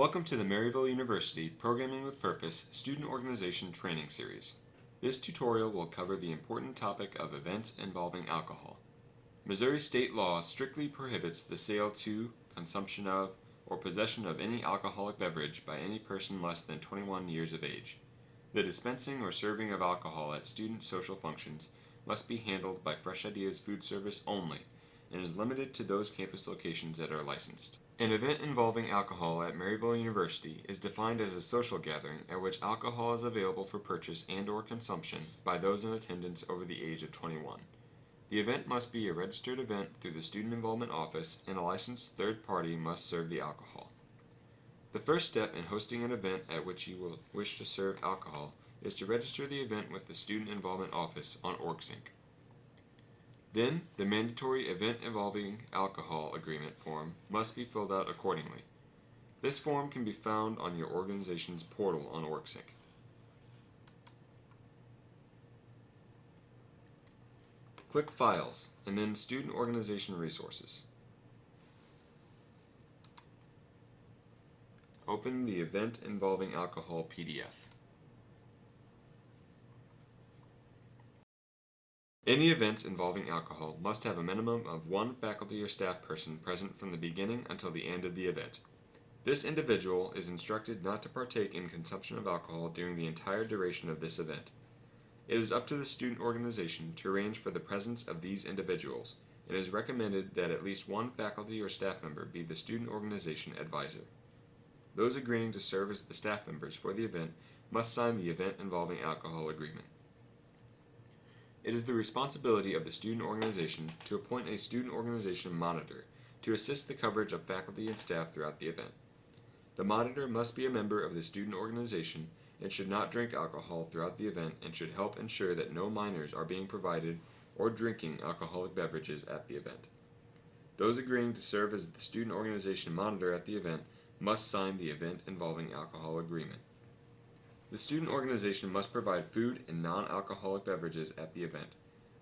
Welcome to the Maryville University Programming with Purpose Student Organization Training Series. This tutorial will cover the important topic of events involving alcohol. Missouri state law strictly prohibits the sale to, consumption of, or possession of any alcoholic beverage by any person less than 21 years of age. The dispensing or serving of alcohol at student social functions must be handled by Fresh Ideas Food Service only and is limited to those campus locations that are licensed. An event involving alcohol at Maryville University is defined as a social gathering at which alcohol is available for purchase and/or consumption by those in attendance over the age of 21. The event must be a registered event through the Student Involvement Office, and a licensed third party must serve the alcohol. The first step in hosting an event at which you will wish to serve alcohol is to register the event with the Student Involvement Office on OrgSync. Then, the mandatory Event Involving Alcohol Agreement form must be filled out accordingly. This form can be found on your organization's portal on OrgSync. Click Files, and then Student Organization Resources. Open the Event Involving Alcohol PDF. Any events involving alcohol must have a minimum of one faculty or staff person present from the beginning until the end of the event. This individual is instructed not to partake in consumption of alcohol during the entire duration of this event. It is up to the student organization to arrange for the presence of these individuals. It is recommended that at least one faculty or staff member be the student organization advisor. Those agreeing to serve as the staff members for the event must sign the Event Involving Alcohol Agreement. It is the responsibility of the student organization to appoint a student organization monitor to assist the coverage of faculty and staff throughout the event. The monitor must be a member of the student organization and should not drink alcohol throughout the event and should help ensure that no minors are being provided or drinking alcoholic beverages at the event. Those agreeing to serve as the student organization monitor at the event must sign the Event Involving Alcohol Agreement. The student organization must provide food and non-alcoholic beverages at the event.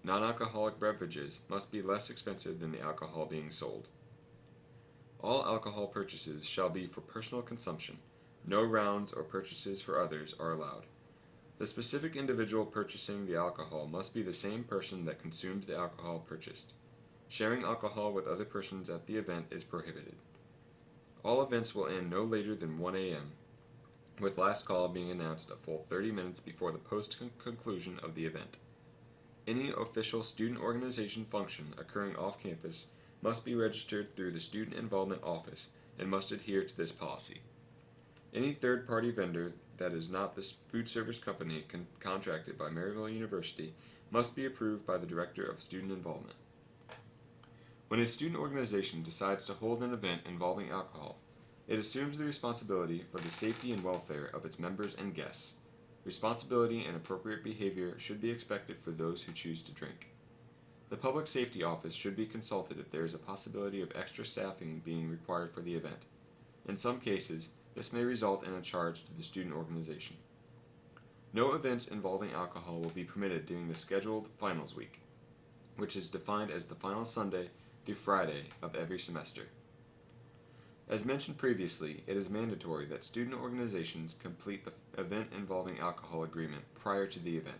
Non-alcoholic beverages must be less expensive than the alcohol being sold. All alcohol purchases shall be for personal consumption. No rounds or purchases for others are allowed. The specific individual purchasing the alcohol must be the same person that consumes the alcohol purchased. Sharing alcohol with other persons at the event is prohibited. All events will end no later than 1 a.m., with last call being announced a full 30 minutes before the post-conclusion of the event. Any official student organization function occurring off campus must be registered through the Student Involvement Office and must adhere to this policy. Any third-party vendor that is not the food service company contracted by Maryville University must be approved by the Director of Student Involvement. When a student organization decides to hold an event involving alcohol, it assumes the responsibility for the safety and welfare of its members and guests. Responsibility and appropriate behavior should be expected for those who choose to drink. The Public Safety Office should be consulted if there is a possibility of extra staffing being required for the event. In some cases, this may result in a charge to the student organization. No events involving alcohol will be permitted during the scheduled finals week, which is defined as the final Sunday through Friday of every semester. As mentioned previously, it is mandatory that student organizations complete the Event Involving Alcohol Agreement prior to the event.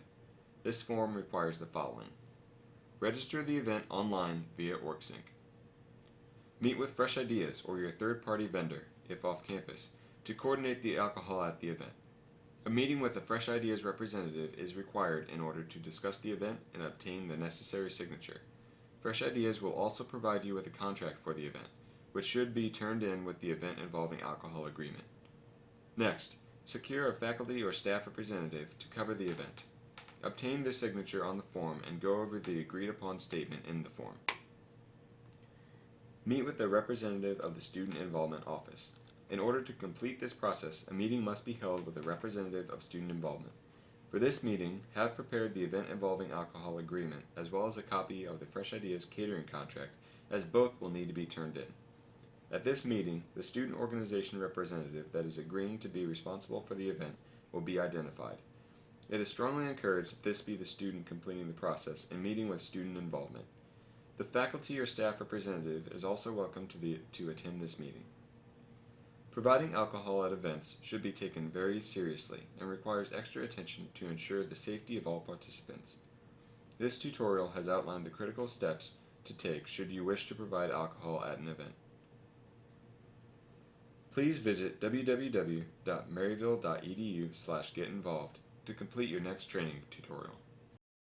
This form requires the following. Register the event online via OrgSync. Meet with Fresh Ideas or your third-party vendor, if off campus, to coordinate the alcohol at the event. A meeting with a Fresh Ideas representative is required in order to discuss the event and obtain the necessary signature. Fresh Ideas will also provide you with a contract for the event, which should be turned in with the Event Involving Alcohol Agreement. Next, secure a faculty or staff representative to cover the event. Obtain their signature on the form and go over the agreed-upon statement in the form. Meet with a representative of the Student Involvement Office. In order to complete this process, a meeting must be held with a representative of student involvement. For this meeting, have prepared the Event Involving Alcohol Agreement as well as a copy of the Fresh Ideas catering contract, as both will need to be turned in. At this meeting, the student organization representative that is agreeing to be responsible for the event will be identified. It is strongly encouraged that this be the student completing the process and meeting with student involvement. The faculty or staff representative is also welcome to attend this meeting. Providing alcohol at events should be taken very seriously and requires extra attention to ensure the safety of all participants. This tutorial has outlined the critical steps to take should you wish to provide alcohol at an event. Please visit www.maryville.edu/getinvolved to complete your next training tutorial.